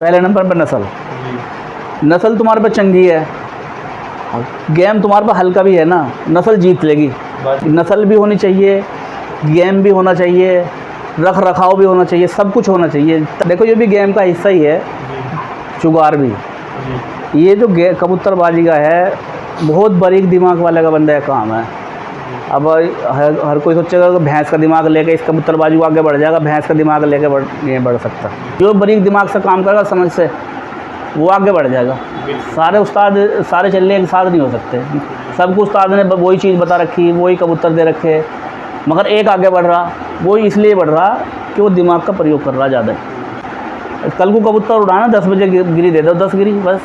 पहले नंबर पर नस्ल। जी। नस्ल तुम्हारे पे चंगी है, गेम तुम्हारे पे हल्का भी है ना, नस्ल जीत लेगी। बस। नस्ल भी होनी चाहिए, गेम भी होना चाहिए, रख रखाव भी होना चाहिए, सब कुछ होना चाहिए। देखो ये भी गेम का हिस्सा ही है, जी। जुगाड़ भी। जी। ये जो कबूतरबाजी का है, बहुत बारीक दिमाग वाले का बंदा का काम है। अब हर कोई सोचेगा कि भैंस का दिमाग लेके इस कबूतरबाजी को आगे बढ़ जाएगा, भैंस का दिमाग लेके नहीं बढ़ सकता। जो बारीक दिमाग से काम करेगा, समझ से, वो आगे बढ़ जाएगा। सारे उस्ताद सारे चलने एक साथ नहीं हो सकते। सबको उस्ताद ने वही चीज़ बता रखी, वही कबूतर दे रखे, मगर एक आगे बढ़ रहा, वो इसलिए बढ़ रहा कि वो दिमाग का प्रयोग कर रहा ज़्यादा। कल को कबूतर उड़ाना 10 बजे गिरी दे दो, 10 गिरी बस।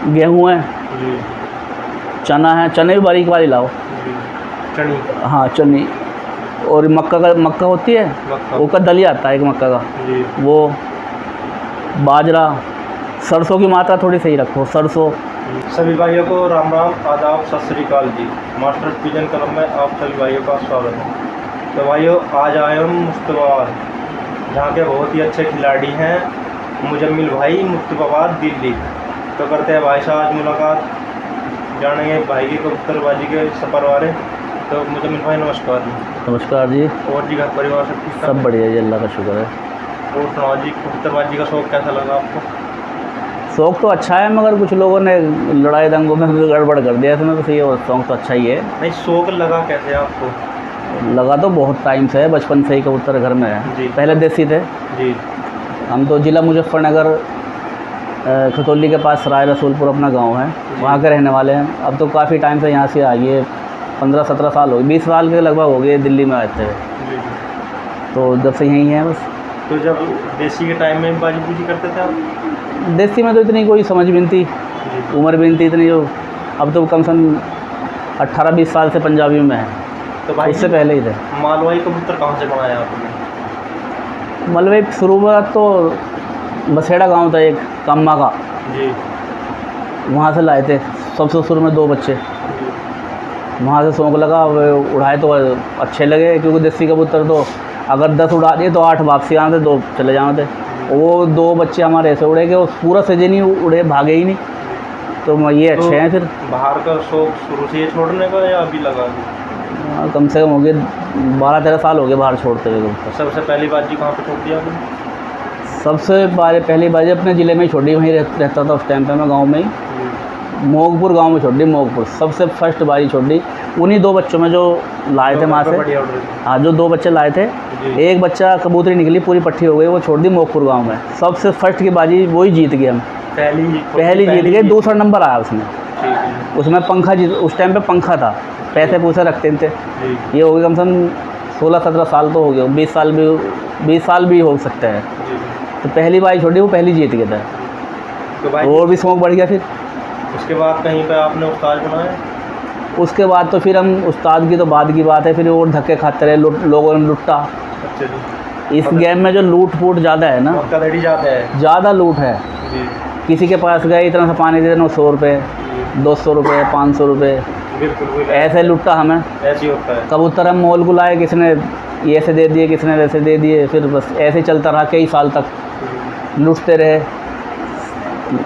गेहूँ है, जी। चना है, चने भी बारीक वाली लाओ। चनी। हाँ चनी। और मक्का होती है, उसका दलिया आता है एक मक्का का, जी। वो बाजरा, सरसों की मात्रा थोड़ी सही रखो, सरसों। सभी भाइयों को राम राम, आदाब, सत श्री अकाल जी। मास्टर पिजन कलम में आप सभी भाइयों का स्वागत है। तो भाइयों, आज आए हम मुस्तफाबाद, जहाँ के बहुत ही अच्छे खिलाड़ी हैं मुजम्मिल भाई, मुस्तफाबाद दिल्ली। तो करते हैं भाई साहब आज मुलाकात, जानेंगे भाई की कबूतरबाजी के सफ़र बारे। तो मुजम्मिल भाई नमस्कार जी। नमस्कार जी। और जी घर परिवार सब ठीक सब बढ़िया जी, अल्लाह का शुक्र है। और सुनाओ जी, कबूतरबाजी का शौक़ कैसा लगा आपको? शौक़ तो अच्छा है, मगर कुछ लोगों ने लड़ाई दंगों में गड़बड़ कर दिया इसमें, तो सही है। शौक़ तो अच्छा ही है। नहीं, शौक़ लगा कैसे आपको? लगा तो बहुत टाइम से है, बचपन से ही कबूतर घर में है। जी। पहले देसी थे जी। हम तो। ज़िला मुजफ्फरनगर, खतौली के पास राय रसूलपुर अपना गांव है, वहाँ के रहने वाले हैं। अब तो काफ़ी टाइम से यहाँ से आइए, 15-17 साल हो गए, 20 साल के लगभग हो गए दिल्ली में आए थे। जी। तो जब से यहीं हैं बस। तो जब देसी के टाइम में बाजी बूजी करते थे आप? देसी में तो इतनी कोई समझ भी नहीं थी, जी। उम्र भी नहीं थी इतनी। जो अब तो कम से कम 18-20 साल से पंजाबी में है, तो भाई उससे पहले ही थे। मालवाई कबूतर कहाँ से बनाया आपने? मलबे शुरू में तो बसेड़ा गांव था एक, कामा का, जी। वहाँ से लाए थे। सबसे शुरू में 2 बच्चे, वहाँ से शौक़ लगा, उड़ाए तो अच्छे लगे, क्योंकि देसी कबूतर तो अगर 10 उड़ा दिए तो 8 वापसी आते, 2 चले जाते। वो 2 बच्चे हमारे ऐसे उड़े कि वो पूरा सीजन ही उड़े, भागे ही नहीं। तो ये अच्छे हैं। फिर बाहर का शौक़ शुरू से ये छोड़ने का या अभी लगा? कम से कम हो गए 12-13 साल हो गए बाहर छोड़ते हुए कबूतर। सबसे पहली बाजी कहाँ पे छोड़ दिया आपने? सबसे पहली बाजी अपने ज़िले में ही छोड़ी, वहीं रहता था उस टाइम पे मैं, गाँव में ही, मोगपुर गांव में छोड़ दी। मोगपुर सबसे फर्स्ट बारी छोड़ दी, उन्हीं 2 बच्चों में जो लाए थे वहाँ से। हाँ, जो 2 बच्चे लाए थे, एक बच्चा कबूतरी निकली, पूरी पट्टी हो गई, वो छोड़ दी मोगपुर गांव में। सबसे फर्स्ट की बाजी वही जीत गए हम, पहली जीत गए। दूसरा नंबर आया उसमें। उसमें पंखा उस टाइम पे पंखा था, पैसे पूसे रखते थे। ये हो गए कम से कम 16-17 साल तो हो गए, 20 साल भी हो सकते हैं। तो पहली बारी छोड़ी, वो पहली जीत गया था। तो और भी शौक़ बढ़ गया। फिर उसके बाद कहीं पे आपने उस्ताद बनाए? उसके बाद तो फिर हम उस्ताद की तो बाद की बात है, फिर और धक्के खाते रहे, लोगों ने लुट्टा। अच्छा जी। इस गेम में जो लूट फूट ज़्यादा है ना, ज़्यादा लूट है। जी। किसी के पास गए, इतना सा पानी दे देना, 100 रुपये, 200 रुपये, 500 रुपये, बिल्कुल ऐसे लुट्टा हमें। ऐसे होता है। कबूतर हम मोल को लाए, किसने ये ऐसे दे दिए, किसने वैसे दे दिए, फिर बस ऐसे चलता रहा, कई साल तक लुटते रहे।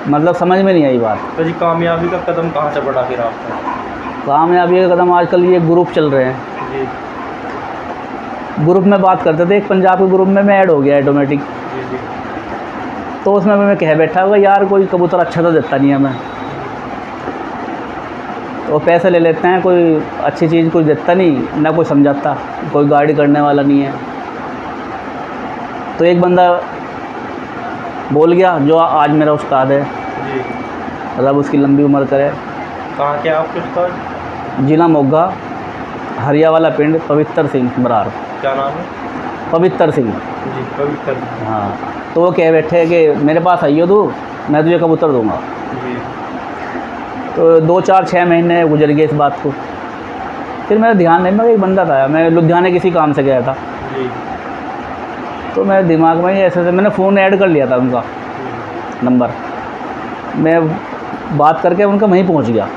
मतलब समझ में नहीं आई बात। तो जी कामयाबी का कदम कहाँ से बढ़ा फिर आपका? कामयाबी का कदम आजकल ये ग्रुप चल रहे हैं। जी। ग्रुप में बात करते थे, एक पंजाब के ग्रुप में मैं ऐड हो गया ऑटोमेटिक। जी। जी। तो उसमें मैं कह बैठा हुआ, यार कोई कबूतर अच्छा तो देता नहीं है हमें, तो पैसे ले लेते हैं, कोई अच्छी चीज़ कोई देता नहीं, ना कोई समझाता, कोई गाड़ी करने वाला नहीं है। तो एक बंदा बोल गया, जो आज मेरा उस्ताद है, जी। रब उसकी लंबी उम्र करे। कहाँ के आपके उस्ताद? जिला मोगा, हरिया वाला पिंड, पवित्र सिंह बरार। क्या नाम है? पवित्र सिंह। जी, पवित्र। हाँ, तो वो कह बैठे कि मेरे पास आइयो तू, मैं तुझे कबूतर दूंगा। जी। तो 2-4-6 महीने गुजर गए इस बात को। फिर मेरा ध्यान नहीं, मैं एक बंदा था, मैं लुधियाने किसी काम से गया था। जी। तो मेरे दिमाग में ही ऐसे मैंने फ़ोन ऐड कर लिया था उनका नंबर, मैं बात करके उनका वहीं पहुंच गया।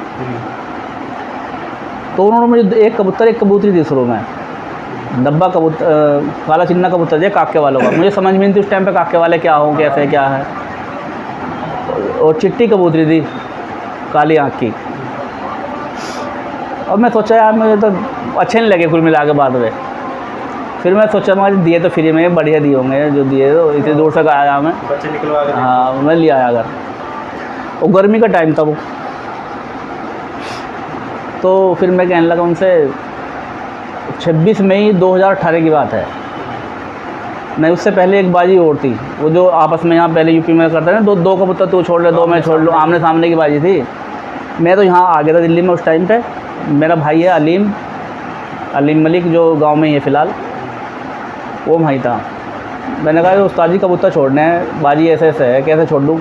तो उन्होंने मुझे एक कबूतरी थी शुरू में, डब्बा कबूतर, काला चिन्ना कबूतर है काके वालों का। मुझे समझ में नहीं थी उस टाइम पे काके वाले क्या हो, कैसे क्या है। और चिट्टी कबूतरी थी काली आँख की। और मैं सोचा यार मुझे तो अच्छे नहीं लगे कुल मिला के बाद में। फिर मैं सोचा मैं दिए तो फ्री में बढ़िया दिए होंगे, जो दिए तो इतनी दूर से आया मैं, बच्चे निकलवा के हाँ मैं ले आया अगर। वो गर्मी का टाइम था वो। तो फिर मैं कहने लगा उनसे, 26 मई 2018 की बात है। नहीं उससे पहले एक बाजी और थी, वो जो आपस में यहाँ पहले यूपी में करते हैं ना, दो कबूतर तू छोड़ ले, दो मैं छोड़ लूँ, आमने सामने की बाजी थी। मैं तो यहाँ आ गया था दिल्ली में उस टाइम पे। मेरा भाई है अलीम मलिक, जो गांव में ही है फ़िलहाल, वो वहीं था। मैंने कहा उस्ताद जी कबूतर छोड़ने हैं, बाजी ऐसे ऐसे है, कैसे छोड़ दूँ।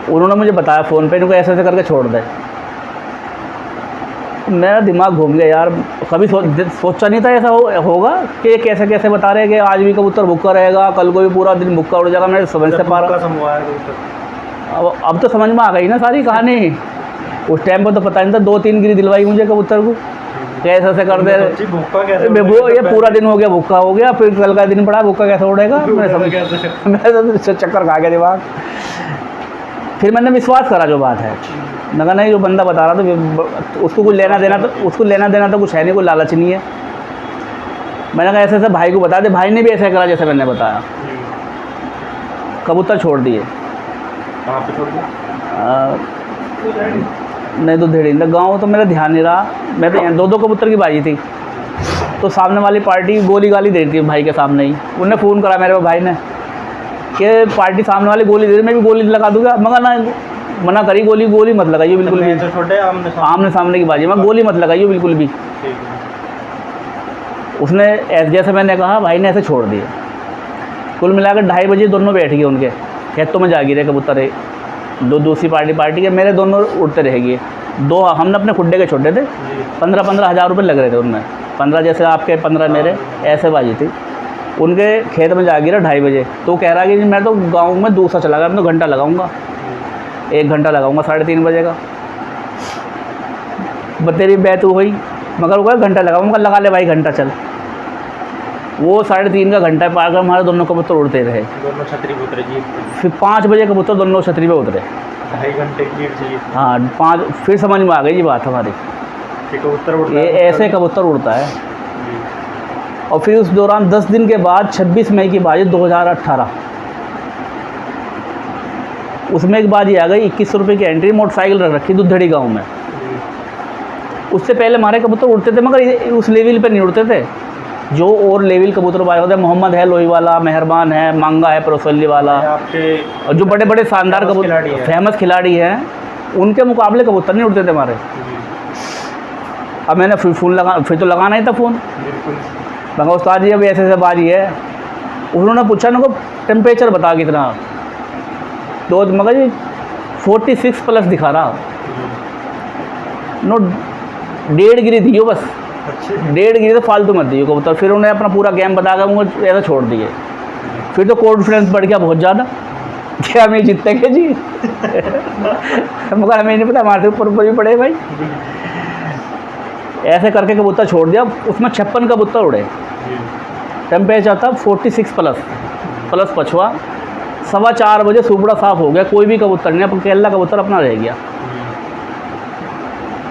उन्होंने मुझे बताया फ़ोन पे, इनको ऐसे ऐसे करके छोड़ दे। मेरा दिमाग घूम गया यार, कभी सोचा नहीं था ऐसा होगा कि ये कैसे कैसे बता रहे हैं कि आज भी कबूतर भुक्का रहेगा, कल को भी पूरा दिन भुक्का उड़ जाएगा। मेरे समझ से पार अब तो समझ में आ गई ना सारी कहानी। उस टाइम पर तो पता नहीं था, 2-3 गिरी दिलवाई मुझे कबूतर को, कैसे ऐसे कर दे वो, ये पूरा दिन हो गया भुक्का हो गया, फिर कल का दिन पड़ा भुक्का कैसे उड़ेगा। मैं चक्कर खा गया दिमाग। फिर मैंने विश्वास करा जो बात है, मैं कहा नहीं जो बंदा बता रहा था उसको कुछ लेना देना तो कुछ है नहीं, कोई लालच नहीं है। मैंने कहा ऐसे ऐसे भाई को बता दे। भाई ने भी ऐसा करा जैसे मैंने बताया, कबूतर छोड़ दिए। कहाँ पे छोड़ दिए? नहीं तो धेड़िंदा गाँव तो मेरा ध्यान नहीं रहा। मैं तो 2 कबूतर की बाजी थी, तो सामने वाली पार्टी गोली गाली दे रही थी भाई के सामने ही। उन्होंने फ़ोन करा मेरे भाई ने कि पार्टी सामने वाली गोली दे रही, मैं भी गोली लगा दूँगा। मगर ना मना करी, गोली मत लगाइए बिल्कुल भी। आमने सामने की बाजी, मैं गोली मत लगाइए बिल्कुल भी। उसने जैसे मैंने कहा भाई ने ऐसे छोड़ दिए। कुल मिलाकर 2:30 बजे दोनों बैठ गए उनके खेतों में, जा गिरे कबूतर। दूसरी पार्टी के मेरे दोनों उड़ते रह गए। 2 हमने अपने खुड्डे के छोड़े थे। 15-15 हज़ार रुपये लग रहे थे उनमें, 15 जैसे आपके 15 मेरे, ऐसे बाजी थी। उनके खेत में जा गिरा 2:30 बजे। तो कह रहा कि मैं तो गाँव में दूसरा चला गया, मैं तो घंटा लगाऊंगा, 1 घंटा लगाऊंगा 3:30 बजे का। तेरी बैत हुई, मगर वो घंटा लगाऊंगा। लगा ले भाई घंटा चल। वो 3:30 का घंटा पार कर हमारे दोनों कबूतर उड़ते रहे। दोनों छतरी पे उतरे जी। फिर 5 बजे कबूतर दोनों छतरी पे उतरे। 2.5 घंटे की लीड चाहिए। हाँ 5 फिर समझ में आ गई जी बात हमारी, कबूतर उड़ता ये ऐसे कबूतर उड़ता है। और फिर उस दौरान 10 दिन के बाद 26 मई की बाजी 2018, उसमें एक बाजी आ गई। 2100 रुपये की एंट्री, मोटरसाइकिल रख रखी दुधड़ी गाँव में। उससे पहले हमारे कबूतर उड़ते थे, मगर उस लेवल पे नहीं उड़ते थे जो और लेवल कबूतर बाज होते हैं। मोहम्मद है लोही वाला, मेहरबान है, मांगा है, परसोली वाला, और जो बड़े बड़े शानदार कबूतर फेमस खिलाड़ी हैं, उनके मुकाबले कबूतर नहीं उड़ते थे हमारे। अब मैंने फिर तो लगाना ही था फ़ोन। मगर उस्ताद जी अभी ऐसे ऐसे बाजी है। उन्होंने पूछा ना को टेम्परेचर बता कितना, तो मगर जी 46+ दिखा रहा। नो 1.5 गिरी दियो बस, 1.5 गिरी तो फालतू मत दियो कबूतर। फिर उन्हें अपना पूरा गेम बता कर मुझे ऐसा छोड़ दिए। फिर तो कॉन्फिडेंस बढ़ गया बहुत ज़्यादा कि हम ये जीतेंगे जी। मगर हमें नहीं पता हमारे ऊपर भी पड़े भाई। ऐसे करके कबूतर छोड़ दिया। उसमें 56 कबूतर उड़े। टेम्परेचर था 46+ प्लस पछुआ। 4:15 बजे सुबड़ा साफ़ हो गया, कोई भी कबूतर नहीं, केला कबूतर अपना रह गया।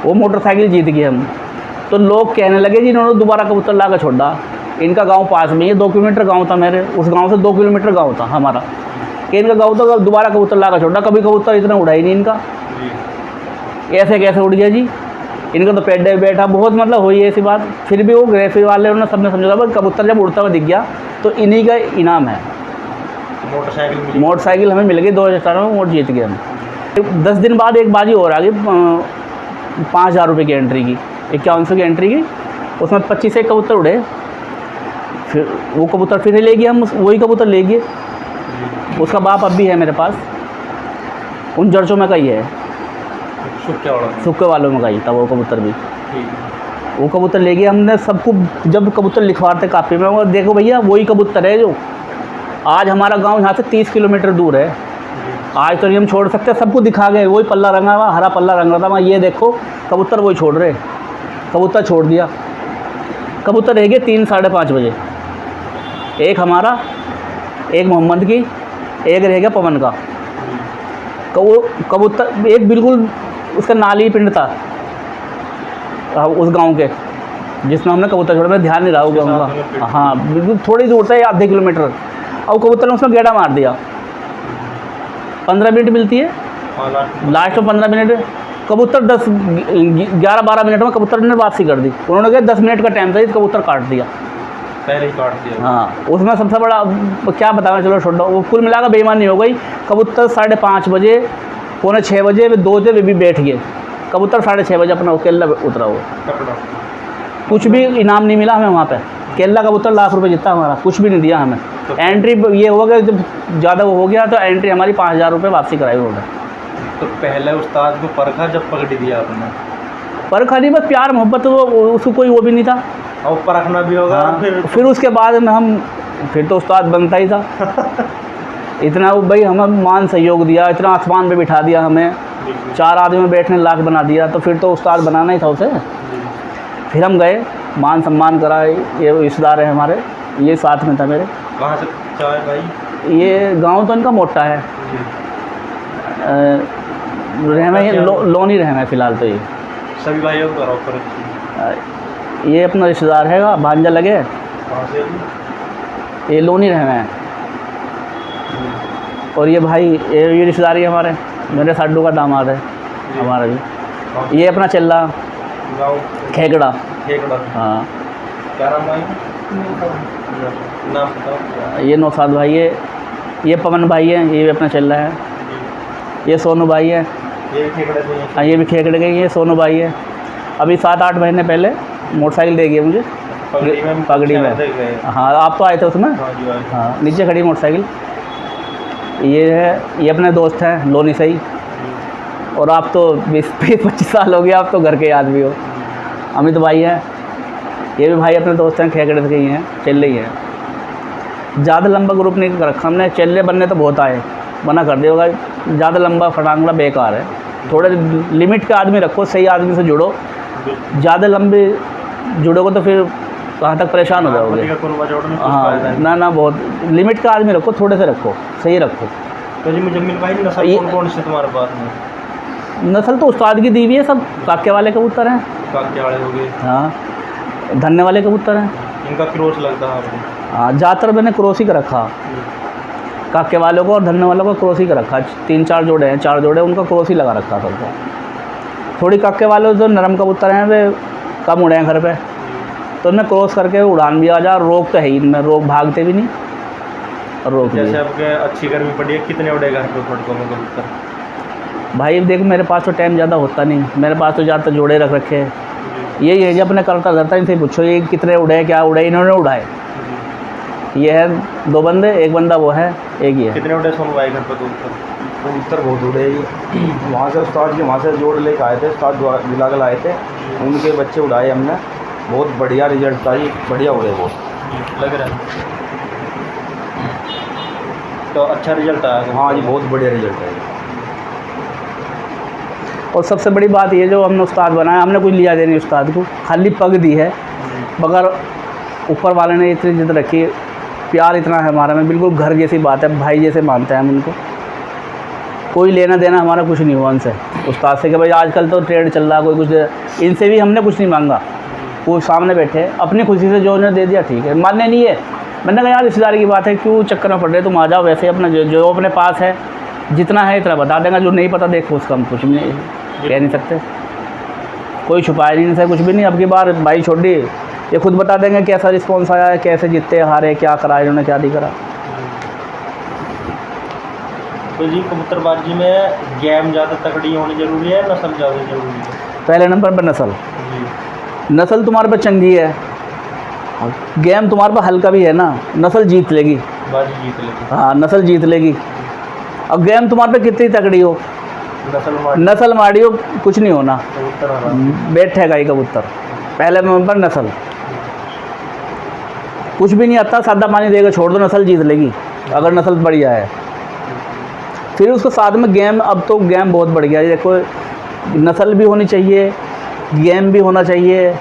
वो मोटरसाइकिल जीत गए हम। तो लोग कहने लगे जी इन्होंने दोबारा कबूतर ला कर छोड़ा। इनका गांव पास में ही 2 किलोमीटर गांव था मेरे, उस गांव से 2 किलोमीटर गांव था हमारा, कि इनका गांव तो दोबारा कबूतर ला कर छोड़ा। कभी कबूतर इतना उड़ा ही नहीं इनका, ऐसे कैसे उड़ गया जी। इनका तो पेड़ बैठा, बहुत मतलब हुई ऐसी बात। फिर भी वो ग्रेफी वाले उन्होंने सबने समझा था कबूतर जब उड़ता हुआ दिख गया तो इन्हीं का इनाम है। मोटरसाइकिल हमें मिल गई 2018 में, मोट जीत गए हम। 10 दिन बाद एक बाजी और आ गई 5,000 रुपये की एंट्री की, 5100 की एंट्री की। उसमें 25 एक कबूतर उड़े। फिर वो कबूतर फिर ले गए हम, वही कबूतर ले गए। उसका बाप अब भी है मेरे पास, उन जर्चों में का ही है, सुक्के वालों में का ही था वो कबूतर भी। वो कबूतर ले गए हमने सबको। जब कबूतर लिखवाते कापी में, वो देखो भैया वही कबूतर है जो आज हमारा गांव यहाँ से 30 किलोमीटर दूर है। आज तो नहीं हम छोड़ सकते, सबको दिखा गए। वही पल्ला रंगा हुआ, हरा पल्ला रंग रहा था। मैं ये देखो कबूतर वही छोड़ रहे, कबूतर छोड़ दिया। कबूतर रहेंगे 3 साढ़े 5 बजे, एक हमारा, एक मोहम्मद की, एक रहेगा पवन का। कबूतर एक बिल्कुल उसका नाली पिंड था उस गांव के जिसमें हमने कबूतर छोड़ा, मैं ध्यान नहीं रहा होगा उनका। हाँ बिल्कुल थोड़ी दूर था, आधे किलोमीटर। और कबूतर ने उसमें गेड़ा मार दिया। 15 मिनट मिलती है लास्ट में, 15 मिनट। कबूतर 11-12 मिनट में कबूतर ने वापसी कर दी। उन्होंने कहा 10 मिनट का टाइम था, कबूतर काट दिया, पहले ही काट दिया। हाँ उसमें सबसे बड़ा क्या बताना, चलो छोड़ो, वो कुल मिलाकर बेईमानी हो गई। कबूतर 5:30 बजे, 5:45 बजे 2 बजे वे भी बैठ गए। कबूतर 6:30 बजे अपना केला उतरा हुआ, कुछ भी इनाम नहीं मिला हमें वहाँ पे। केला कबूतर लाख रुपए जीता हमारा, कुछ भी नहीं दिया हमें। एंट्री ये हो गया, जब ज़्यादा वो हो गया तो एंट्री हमारी 5000 रुपये वापसी कराई उन्होंने। तो पहले उस्ताद को परखा जब पकड़ दिया आपने? परखा नहीं, बस प्यार मोहब्बत, वो उसको कोई वो भी नहीं था। और परखना भी होगा। हाँ, फिर उसके बाद में हम फिर तो उस्ताद बनता ही था। इतना वो भाई हमें मान सहयोग दिया, इतना आसमान पे बिठा दिया हमें, 4 आदमी में बैठने लायक बना दिया, तो फिर तो उस्ताद बनाना ही था उसे। फिर हम गए, मान सम्मान करा। ये रिश्तेदार है हमारे, ये साथ में था मेरे। कहाँ से चाय भाई? ये गांव तो इनका मोटा है, रहना ये लोनी रहना है फ़िलहाल तो। ये सभी भाइयों को करो पर ये अपना रिश्तेदार है, भांजा लगे। कहाँ से? ये लोनी रहना है। और ये भाई ये रिश्तेदारी है हमारे, मेरे साडू का दामाद है हमारा भी। ये अपना चल्ला खेकड़ा। हाँ क्या नाम भाई? नाम बताओ। ये नौसाद भाई है, ये पवन भाई है, ये भी अपना चल रहा है। ये सोनू भाई है, ये भी खेकड़े से? हाँ ये भी खेकड़े गई। ये सोनू भाई है, अभी 7-8 महीने पहले मोटरसाइकिल दे गई मुझे पगड़ी में। हाँ आप तो आए थे उसमें। हाँ नीचे खड़ी मोटरसाइकिल। ये है, ये अपने दोस्त हैं लोनी से ही। और आप तो 20-25 साल हो गए, आप तो घर के आदमी हो। अमित भाई है, ये भी भाई अपने दोस्त हैं, खेकड़े से गई हैं, चल रही है। ज़्यादा लंबा ग्रुप नहीं रखा हमने, चलने बनने तो बहुत आए, मना कर दिया होगा। ज़्यादा लंबा फटांगड़ा बेकार है, थोड़े लिमिट के आदमी रखो, सही आदमी से जुड़ो। ज़्यादा लंबे जुड़ोगे तो फिर कहाँ तक परेशान हो जाओगे। हाँ ना बहुत लिमिट का आदमी रखो, थोड़े से रखो, सही रखो। तो जी मुजम्मिल भाई नस्ल कौन से तुम्हारे पास में? नस्ल तो उस्ताद की दी हुई है, सब काके वाले कबूतर हैं। काके वाले हो गए? हाँ धन्य वाले कबूतर हैं। इनका क्रॉस लगता है आपने? हाँ ज़्यादातर मैंने क्रॉस ही का रखा, काके वालों को और धन्य वालों को क्रॉस ही का रखा। 3-4 जोड़े हैं, 4 जोड़े, उनका क्रॉस ही लगा रखा सबको। थोड़ी काके वाले जो नरम कबूतर हैं वे कम उड़े हैं घर पे, तो उनमें क्रॉस करके उड़ान भी आ जा। रोक तो है ही इनमें, रोक भागते भी नहीं और रोक जैसे आपके अच्छी गर्मी पड़ी है, कितने उड़े घर पे फटकों में कबूतर? भाई देखो मेरे पास तो टाइम ज़्यादा होता नहीं, मेरे पास तो ज़्यादातर जोड़े रख रखे हैं। यही है जब अपने करता धरता इनसे पूछो ये कितने उड़े, क्या उड़े, इन्होंने उड़ाए। ये है 2 बंदे, एक बंदा वो है, एक ही है। कितने उड़े सोनू भाई घर पर कबूतर? बहुत उड़े। वहाँ से उस्ताद के वहाँ से जोड़ लेकर आए थे, उस्ताद दिला कर लाए थे, उनके बच्चे उड़ाए हमने। बहुत बढ़िया रिजल्ट था, ये बढ़िया उड़े बहुत लग रहा है। तो अच्छा रिजल्ट आया? हाँ जी बहुत बढ़िया रिजल्ट है। और सबसे बड़ी बात ये जो हमने उस्ताद बनाया, हमने कुछ लिया देनी उस्ताद को, खाली पग दी है। मगर ऊपर वाले ने इतनी इज्जत रखी, प्यार इतना है हमारा में, बिल्कुल घर जैसी बात है, भाई जैसे मानते हैं हम उनको। कोई लेना देना हमारा कुछ नहीं हुआ उनसे, उस्ताद से कि भाई आजकल तो ट्रेड चल रहा, कोई कुछ, इनसे भी हमने कुछ नहीं मांगा। वो सामने बैठे अपनी खुशी से जो उन्होंने दे दिया ठीक है, मानने नहीं है। मैंने कहा यार रिश्तेदारी की बात है, क्यों चक्कर में पड़ रहे, तुम आ जाओ। वैसे अपना जो अपने पास है जितना है इतना बता देगा, जो नहीं पता देखो उसका हम कुछ नहीं कह नहीं सकते, कोई छुपाया नहीं इनसे कुछ भी नहीं। अब की बार भाई छोड़ी, ये खुद बता देंगे कैसा रिस्पॉन्स आया है, कैसे जीते हारे, क्या करा इन्होंने, क्या नहीं करा। तो जी कबूतरबाजी में गेम ज़्यादा तकड़ी होनी जरूरी है, नस्ल ज़्यादा जरूरी है? पहले नंबर पर नस्ल। नस्ल तुम्हारे पर चंगी है, गेम तुम्हारे पर हल्का भी है ना, नस्ल जीत लेगी, बाजी जीत लेगी। हाँ नस्ल जीत लेगी। अब गेम तुम्हारे पे कितनी तगड़ी हो, नस्ल माड़ी हो, कुछ नहीं होना, बैठेगा ही कबूतर। पहले नंबर पर नस्ल, कुछ भी नहीं आता, सादा पानी देगा छोड़ दो, नस्ल जीत लेगी अगर नस्ल बढ़िया है। फिर उसके साथ में गेम, अब तो गेम बहुत बढ़ गया है। देखो नस्ल भी होनी चाहिए, गेम भी होना चाहिए,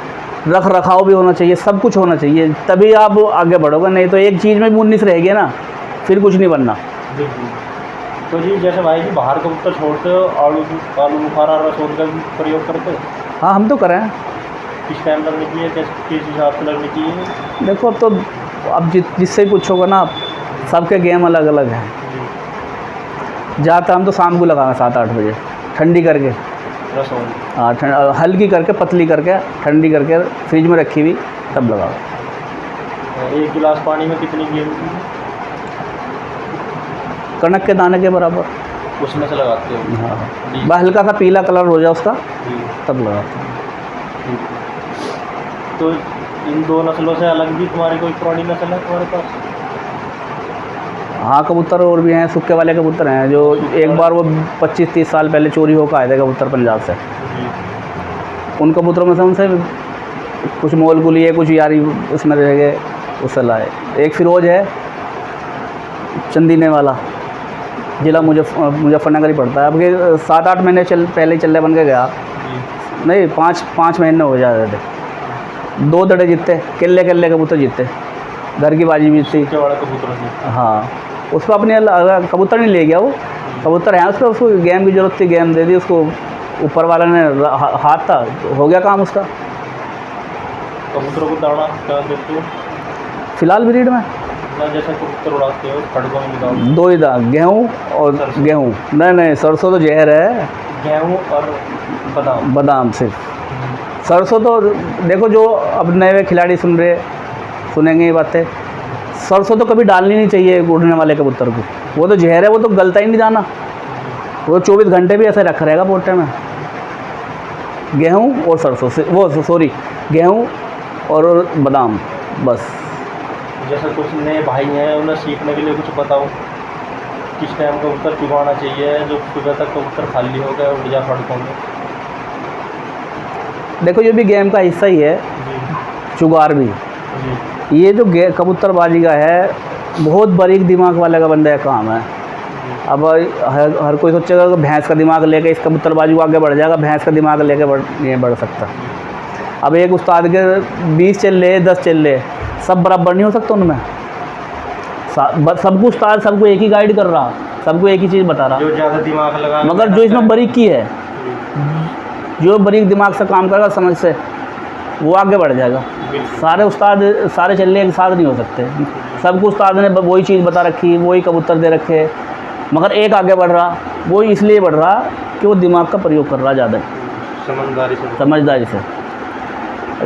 रख रखाव भी होना चाहिए, सब कुछ होना चाहिए, तभी आप आगे बढ़ोगे। नहीं तो एक चीज़ में भी 19 रह गया ना, फिर कुछ नहीं बनना। बिल्कुल। तो जी जैसे भाई जी बाहर कबूतर छोड़ते हो, आलू आलू बुखारा रसोल का भी प्रयोग करते हो? हाँ, हम तो करें। किस टाइम लगनी चाहिए, किस हिसाब से लगनी चाहिए? देखो अब तो अब जिससे ही पूछोगे ना, सबके गेम अलग अलग हैं। ज़्यादातर हम तो शाम को लगाएं 7-8 बजे, ठंडी करके। रसोल? हाँ, हल्की करके, पतली करके, ठंडी करके फ्रिज में रखी हुई, तब लगाओ। 1 गिलास पानी में कितनी गेम कनक के दाने के बराबर उसमें से लगाते हो? हाँ, जी। बस हल्का सा पीला कलर हो जाए उसका, जी। तब लगाते हैं। ठीक है। तो इन 2 नस्लों से अलग भी तुम्हारी कोई पुरानी नस्ल है तुम्हारे पास? हाँ, कबूतर और भी हैं, सुक्के वाले कबूतर हैं जो एक बार वो 25-30 साल पहले चोरी होकर आए थे कबूतर पंजाब से। जी। उन कबूतरों में से उनसे कुछ मोल को लिए, कुछ यारी उसमें रह गए, उससे लाए। एक फिरोज है चंदीने वाला, ज़िला मुजफ्फरनगर ही पड़ता है। अब के 7-8 महीने पहले ही चल्ले बन के गया। जी। नहीं, 5 महीने हो जा रहे थे। 2 दड़े जीते, केल्ले कबूतर जीते, घर की बाजी भी थी। क्या वाला कबूतर है? हाँ, उसको अपने कबूतर नहीं ले गया वो, कबूतर है उसको, उसको गेम की ज़रूरत थी, गेम दे दी उसको। ऊपर वाला ने हाथ था, हो गया काम उसका। कबूतरों को दाना क्या देते हो? फ़िलहाल ब्रीड में ना जैसे कबूतर उड़ाते हो खड़कों में निकाल? 2 ही दाना, गेहूँ और सरसों। गेहूँ। नहीं, सरसों तो जहर है। गेहूँ और बादाम? बादाम सिर्फ। सरसों तो देखो, जो अब नए खिलाड़ी सुनेंगे ये बातें, सरसों तो कभी डालनी नहीं चाहिए उड़ने वाले कबूतर को, वो तो जहर है, वो तो गलता ही नहीं जाना, वो 24 घंटे भी ऐसे रखा रहेगा पोटे में। गेहूँ और सरसों से, वो सॉरी, गेहूँ और बादाम, बस। जैसे कुछ नए भाई हैं, उन्हें सीखने के लिए कुछ बताओ, किस टाइम कबूतर चुगाना चाहिए जो सुबह तक कबूतर खाली हो गया उड़ जा फड़कों में? देखो, ये भी गेम का हिस्सा ही है, जी। चुगार भी। जी। ये जो कबूतरबाजी का है, बहुत बारीक दिमाग वाले का बंदा का काम है। अब हर कोई सोचेगा कि भैंस का दिमाग लेके इस कबूतरबाजी को आगे बढ़ जाएगा, भैंस का दिमाग लेके नहीं बढ़ सकता। अब एक उस्ताद के 20 चल्ले, 10 चल्ले, सब बराबर नहीं हो सकते उनमें। सबको उस्ताद सबको एक ही गाइड कर रहा, सबको एक ही चीज़ बता रहा, जो ज़्यादा दिमाग लगा, मगर जो इसमें बारीकी है, जो बारीक दिमाग से काम करेगा, समझ से, वो आगे बढ़ जाएगा। सारे उस्ताद सारे चल्ले एक साथ नहीं हो सकते। सबको उस्ताद ने वही चीज़ बता रखी, वही कबूतर दे रखे, मगर एक आगे बढ़ रहा, वो इसलिए बढ़ रहा कि वो दिमाग का प्रयोग कर रहा ज़्यादा, समझदारी से।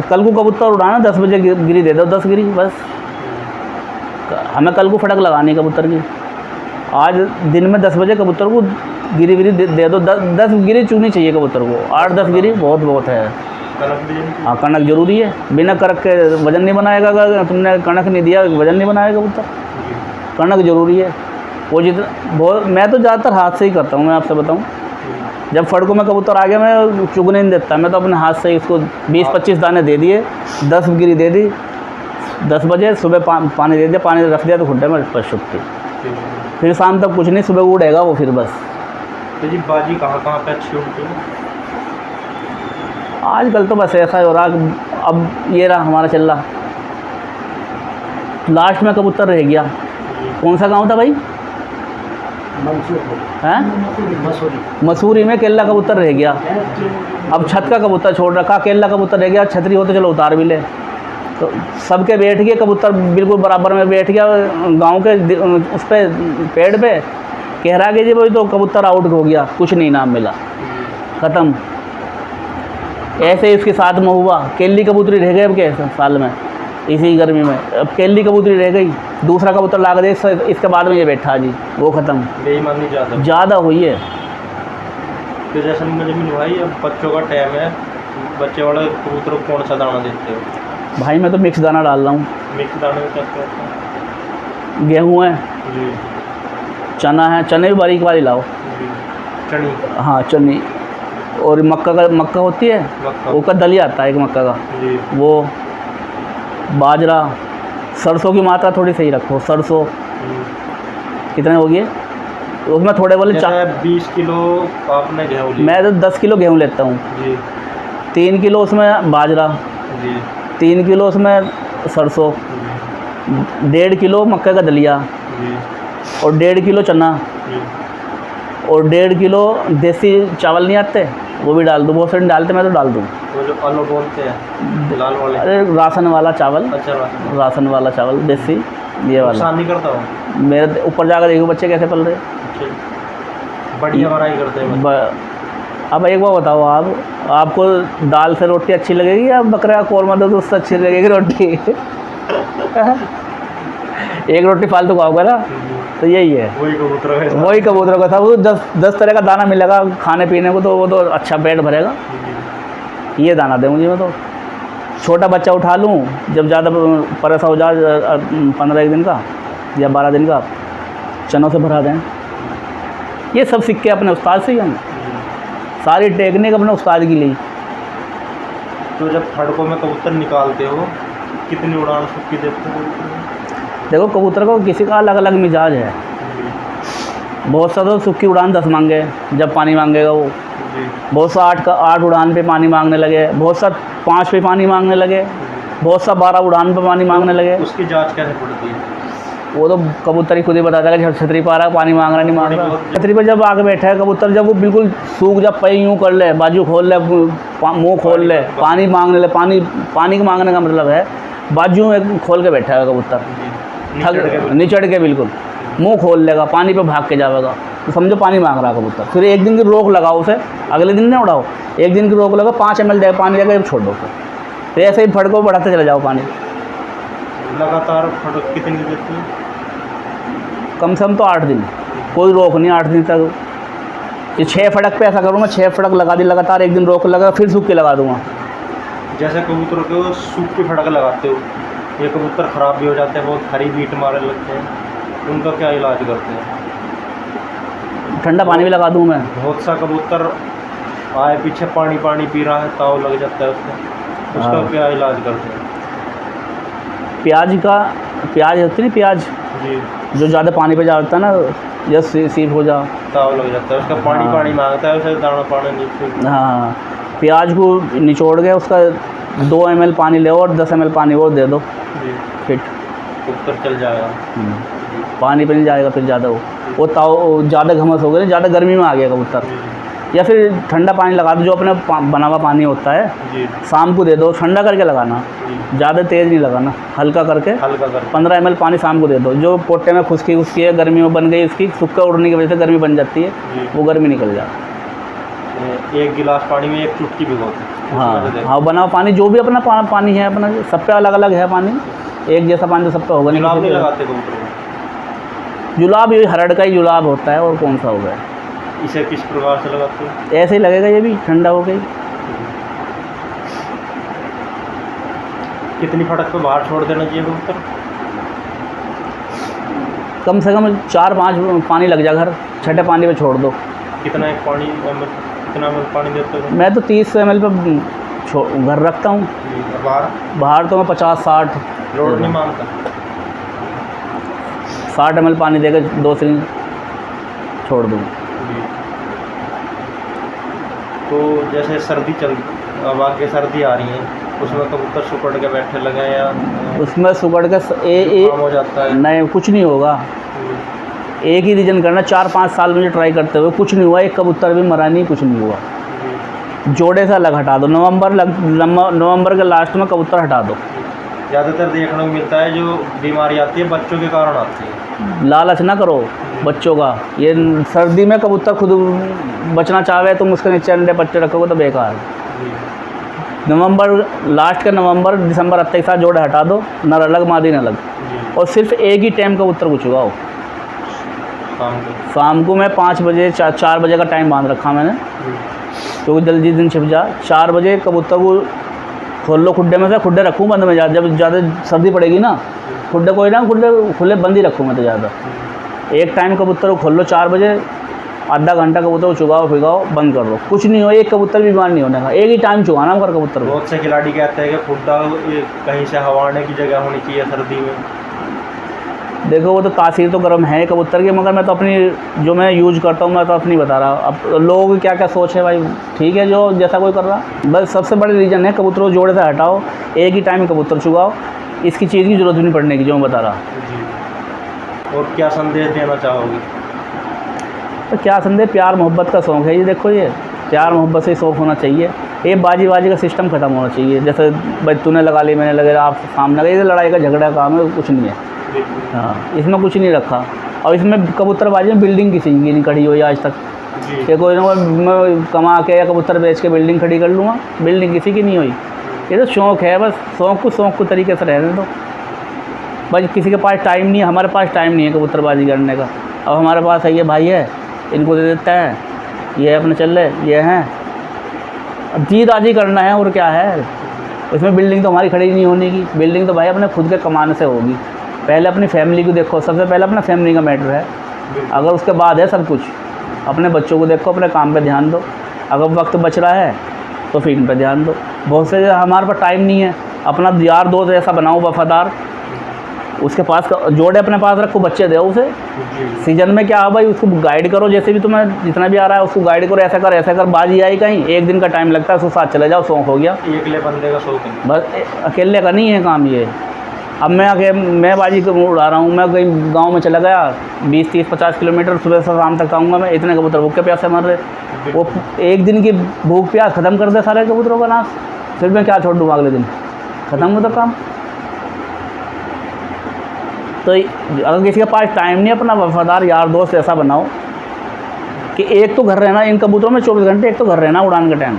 कल को कबूतर उड़ाना, 10 बजे गिरी दे दो, 10 गिरी बस। हमें कल को फटक लगानी कबूतर की, आज दिन में 10 बजे कबूतर को गिरी दे दो, 10 गिरी चुगनी चाहिए कबूतर को। 8-10 गिरी बहुत है। हाँ, कणक जरूरी है, बिना कणक के वज़न नहीं बनाएगा। अगर तुमने कणक नहीं दिया, वज़न नहीं बनाएगा कबूतर। कणक जरूरी है। वो बहुत, मैं तो ज़्यादातर हाथ से ही करता हूँ, मैं आपसे बताऊँ। जब फड़कों में कबूतर आ गया, मैं चुगने नहीं देता, मैं तो अपने हाथ से ही उसको 20-25 दाने दे दिए, 10 गिरी दे दी, 10 बजे सुबह पानी दे दिया, पानी रख दिया तो खुड्डे में बस छुट्टी। फिर शाम तक कुछ नहीं, सुबह उड़ेगा वो फिर बस। तो जी बाजी कहाँ पे अच्छी उड़ती है? आजकल तो बस ऐसा ही हो रहा। अब ये रहा हमारा चल रहा, लास्ट में कबूतर रह गया। कौन सा गांव था भाई? हैं? मसूरी में केला कबूतर रह गया। अब छत का कबूतर छोड़ रखा, केला कबूतर रह गया। छतरी हो तो चलो उतार भी ले, तो सबके बैठ गए कबूतर, बिल्कुल बराबर में बैठ गया गांव के उस पे पेड़ पे। कह रहा कि जी भाई तो कबूतर आउट हो गया, कुछ नहीं इनाम मिला, ख़त्म। ऐसे ही उसके साथ में हुआ, केली कबूतरी रह गई अब के साल में, इसी गर्मी में अब केली कबूतरी रह गई। दूसरा कबूतर ला दे, इसके बाद में ये बैठा जी, वो ख़त्म। बेईमानी ज़्यादा हुई है। तो जैसे मुझे मिली भाई, अब बच्चों का टाइम है, बच्चे वाले कबूतर को कौन सा दाना देते हो? भाई मैं तो मिक्स दाना डाल रहा हूँ। मिक्स दाने में क्या होता है? गेहूँ है जी। चना है, चने भी बारीक वाली लाओ। चनी? हाँ, चनी। और मक्का होती है, वो का दलिया आता है एक मक्का का जी। वो, बाजरा, सरसों की मात्रा थोड़ी सही रखो। सरसों कितने हो गए उसमें, थोड़े बोले 20 किलो आपने गेहूँ लिया? मैं तो 10 किलो गेहूँ लेता हूँ जी। 3 किलो उसमें बाजरा, जी 3 किलो उसमें सरसों, 1.5 किलो मक्के का दलिया, जी और 1.5 किलो चना, जी और 1.5 किलो देसी चावल नहीं आते, वो भी डाल दूँ। बहुत सारे डालते, मैं तो डाल दूँ। वो जो आलू बोलते हैं लाल वाले। अरे राशन वाला चावल, अच्छा राशन। राशन वाला चावल देसी, ये वाला। नुकसान नहीं करता हूँ। मेरे ऊपर जाकर देखो बच्चे कैसे पल रहे। बढ़िया बनाई करते हैं। अब एक बार बताओ, आपको दाल से रोटी अच्छी लगेगी या बकरा का कौरमा दो तो उससे अच्छी लगेगी रोटी? एक रोटी फालतू खाओगे ना, तो यही है। वही कबूतर का था। वो 10 तरह का दाना मिलेगा खाने पीने को, तो वो तो अच्छा पेट भरेगा। ये दाना दूँ मुझे, मैं तो छोटा बच्चा उठा लूँ जब ज़्यादा परेशान हो जाए, 15 दिन का या 12 दिन का, चनों से भरा दें। ये सब सीख के अपने उस्ताद से ही हम, सारी टेक्निक अपने उस्ताद की ली। तो जब फड़कों में कबूतर निकालते हो, कितनी उड़ान सबकी देते हो? देखो कबूतर को किसी का अलग अलग मिजाज है। बहुत सा तो सूखी उड़ान 10 मांगे जब पानी मांगेगा वो, बहुत सा 8 उड़ान पे पानी मांगने लगे, बहुत सा 5 पे पानी मांगने लगे, बहुत सा 12 उड़ान पे पानी मांगने लगे। उसकी जांच कैसे पड़ती है? वो तो कबूतर ही खुद ही बताता है कि छतरी पा रहा है, पानी मांग रहा नहीं मांग रहा। छतरी पर जब आके बैठा है कबूतर, जब वो बिल्कुल सूख, जब पैर यूँ कर ले, बाजू खोल ले, मुँह खोल ले, पानी मांगने ले, पानी के मांगने का मतलब है बाजू में खोल के बैठा है कबूतर, निचड़ के बिल्कुल मुंह खोल लेगा, पानी पे भाग के जाएगा, तो समझो पानी मांग रहा है कबूतर। फिर एक दिन की रोक लगाओ उसे, अगले दिन नहीं उड़ाओ, एक दिन की रोक लगाओ, 5 ml दे पानी देगा, छोड़ दो उसे। तो ऐसे ही फड़को बढ़ाते चले जाओ पानी। लगातार फड़क कितनी देती है? कम से कम तो 8 दिन, कोई रोक नहीं 8 दिन तक। ये 6 फड़क पे ऐसा करूँगा, 6 फड़क लगा दी लगातार, एक दिन रोक लगा, फिर सूख के लगा दूँगा। जैसे कबूतरों को सूख की फड़क लगाते हो, ये कबूतर ख़राब भी हो जाते हैं, बहुत हरी बीट मारने लगते हैं, उनका क्या इलाज करते हैं? ठंडा पानी भी लगा दूँ मैं। बहुत सा कबूतर आए पीछे पानी पी रहा है, ताव लग जाता है उसका हाँ। क्या इलाज करते हैं? प्याज होती है ना, प्याज जी जो ज़्यादा पानी पे जाता है ना, जैसे सीप हो जा, ताव लग जाता है उसका, पानी मांगता है, उसे दाना पानी नहीं। हाँ, प्याज को निचोड़ के उसका 2 ml पानी ले और 10 ml पानी और दे दो, जी फिट कबूतर चल जाएगा। पानी पे नहीं जाएगा फिर ज़्यादा। वो ताव ज़्यादा घमस हो गया, ज़्यादा गर्मी में आ गया कबूतर। या फिर ठंडा पानी लगा दो, जो अपने बना हुआ पानी होता है, जी शाम को दे दो, ठंडा करके लगाना, जी ज़्यादा तेज़ नहीं लगाना, हल्का करके 15 ml पानी शाम को दे दो। जो पोटे में खुश्की है, गर्मी में बन गई, उसकी सूखा उड़ने की वजह से गर्मी बन जाती है, वो गर्मी निकल जाती है। 1 गिलास पानी में 1 चुटकी भिगोते। हाँ, बना हुआ पानी, जो भी अपना पानी है, अपना सब पे अलग अलग है पानी, एक जैसा पानी तो सब पे होगा नहीं। जुलाब नहीं लगाते कबूतर को? जुलाब ये हरड़ का ही जुलाब होता है, और कौन सा होगा। इसे किस प्रकार से लगाते हैं? ऐसे ही लगेगा, ये भी ठंडा हो गई। कितनी फड़क पे बाहर छोड़ देना चाहिए कबूतर? कम से कम 4-5 पानी लग जाए घर, छठे पानी पे छोड़ दो। कितना कितना पानी देते हो? मैं तो 30 ml पे घर रखता हूँ। बाहर तो मैं 50-60 लोड नहीं मांगता। 60 ml पानी देकर 2 सिरिंज छोड़ दूँ। तो जैसे सर्दी अब आगे सर्दी आ रही है, उसमें कबूतर सुकड़ के बैठे लगे या उसमें सुकड़ के काम हो जाता है? नहीं, कुछ नहीं होगा। एक ही रीजन करना, 4-5 साल मुझे ट्राई करते हुए कुछ नहीं हुआ, एक कबूतर भी मरा नहीं, कुछ नहीं हुआ। जोड़े से अलग हटा दो, नवंबर के लास्ट में कबूतर हटा दो। ज़्यादातर देखने को मिलता है जो बीमारी आती है बच्चों के कारण आती है। लालच ना करो बच्चों का। ये सर्दी में कबूतर खुद बचना चाहे, तुम उसके नीचे अंडे बच्चे रखोगे तो बेकार है। नवंबर लास्ट का नवंबर दिसंबर 28 जोड़े हटा दो, नर अलग मादी न अलग, और सिर्फ एक ही टाइम कबूतर को चुगाओ। शाम को मैं 5 बजे 4 बजे का टाइम बांध रखा मैंने, क्योंकि जल्दी दिन छिप जा। 4 बजे कबूतर को खोल लो खुड्डे में से, खुड्डे रखूँ बंद में, जब ज़्यादा सर्दी पड़ेगी ना, खुड्डे कोई ना, खुड्डे खुले बंद ही रखूँ मैं तो ज़्यादा। एक टाइम कबूतर को खोल लो 4 बजे, आधा घंटा कबूतर को चुगाओ फिगाओ, बंद कर दो, कुछ नहीं हो, एक कबूतर बीमार नहीं होने का। एक ही टाइम चुगाना कर कबूतर को। बहुत से खिलाड़ी कहते हैं कि खुड्डा कहीं से हवाने की जगह होनी चाहिए सर्दी में। देखो वो तो तासीर तो गर्म है कबूतर की, मगर मैं तो अपनी जो मैं यूज करता हूँ मैं तो अपनी बता रहा हूँ। अब लोगों की क्या क्या सोच है भाई, ठीक है जो जैसा कोई कर रहा। बस सबसे बड़ी रीज़न है कबूतरों को जोड़े से हटाओ, एक ही टाइम में कबूतर चुगाओ, इसकी चीज़ की ज़रूरत भी नहीं पड़ने की, जो मैं बता रहा। जी। और क्या संदेश देना चाहोगे? तो क्या संदेश, प्यार मोहब्बत का शौक़ है ये। देखो ये प्यार मोहब्बत से शौक़ होना चाहिए। ये बाजी का सिस्टम ख़त्म होना चाहिए। जैसे भाई तूने लगा ली मैंने लगे, आप सामने लगा, ये लड़ाई का झगड़ा काम है, कुछ नहीं है। हाँ, इसमें कुछ नहीं रखा। और इसमें कबूतरबाजी में बिल्डिंग किसी की नहीं खड़ी हुई आज तक कि कोई ना कोई मैं कमा के या कबूतर बेच के बिल्डिंग खड़ी कर लूँगा, बिल्डिंग किसी की नहीं हुई। ये तो शौक़ है, बस शौक़ को तरीके से रहने दो। बस किसी के पास टाइम नहीं है, हमारे पास टाइम नहीं है कबूतरबाजी करने का। अब हमारे पास है ये भाई है, इनको दे देता है, ये अपने चल रहे ये हैं, अब जी राजी करना है और क्या है। इसमें बिल्डिंग तो हमारी खड़ी नहीं होने की, बिल्डिंग तो भाई अपने खुद के कमाने से होगी। पहले अपनी फैमिली को देखो, सबसे पहले अपना फैमिली का मैटर है, अगर उसके बाद है सब कुछ। अपने बच्चों को देखो, अपने काम पे ध्यान दो, अगर वक्त बच रहा है तो फिर इन पर ध्यान दो। बहुत से हमारे पास टाइम नहीं है, अपना यार दोस्त ऐसा बनाओ वफादार, उसके पास जोड़े अपने पास रखो, बच्चे दो उसे। सीजन में क्या है भाई, उसको गाइड करो, जैसे भी तुम्हें जितना भी आ रहा है उसको गाइड करो, ऐसा कर बाजी आई कहीं, एक दिन का टाइम लगता है, उसको साथ चले जाओ, शौक़ हो गया। अकेले बंदे का शौक़ है, बस अकेले का नहीं है काम ये। अब मैं बाजी को उड़ा रहा हूँ, मैं कहीं गांव में चला गया 20, 30, 50 किलोमीटर, सुबह से शाम तक आऊँगा मैं, इतने कबूतर भूख के प्यासे मर रहे। वो एक दिन की भूख प्यास ख़त्म कर दे सारे कबूतरों का नाश, फिर मैं क्या छोड़ दूँगा, अगले दिन ख़त्म हो तो काम। तो अगर किसी के पास टाइम नहीं, अपना वफादार यार दोस्त ऐसा बनाओ कि एक तो घर रहना, इन कबूतरों में 24 घंटे एक तो घर रहना उड़ान के टाइम,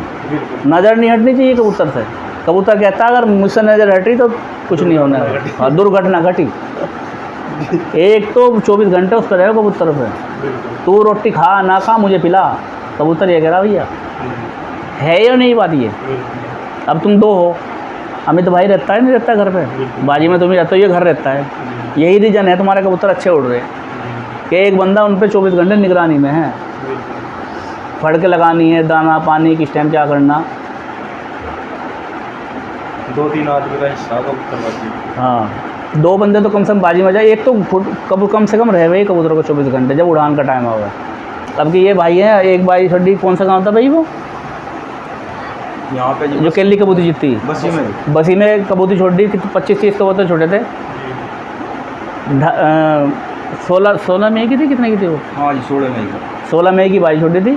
नज़र नहीं हटनी चाहिए कबूतर से। कबूतर कहता है अगर मुझसे नज़र हटी तो कुछ नहीं होना है, हाँ दुर्घटना घटी। एक तो 24 घंटे उस पर रहेगा कबूतर पे, तू रोटी खा ना खा मुझे पिला, कबूतर ये कह रहा भैया, है या नहीं बात ये। अब तुम दो हो, अमित भाई रहता है नहीं रहता घर पे, बाजी में तुम ही रहते हो, ये घर रहता है। यही रीज़न है तुम्हारे कबूतर अच्छे उड़ रहे कि एक बंदा उन पर 24 घंटे निगरानी में है, फड़ के लगानी है, दाना पानी किस टाइम क्या करना। 2-3 आदमी का हिस्सा कबूतरबाजी। हाँ, 2 बंदे तो कम से कम बाजी में जाए, एक तो कम से कम रहे भाई कबूतरों को 24 घंटे जब उड़ान का टाइम होगा। अब कि ये भाई है, एक बाजी छोड़ी, कौन सा गाँव था भाई वो यहाँ पे जो केली कबूती जीती, बसी में कबूती छोड़ दी, 25-30 कबूतर छोटे थे। 16 मई की थी, कितने की थी वो? हाँ जी 16 मई की बाजी छोड़ी थी।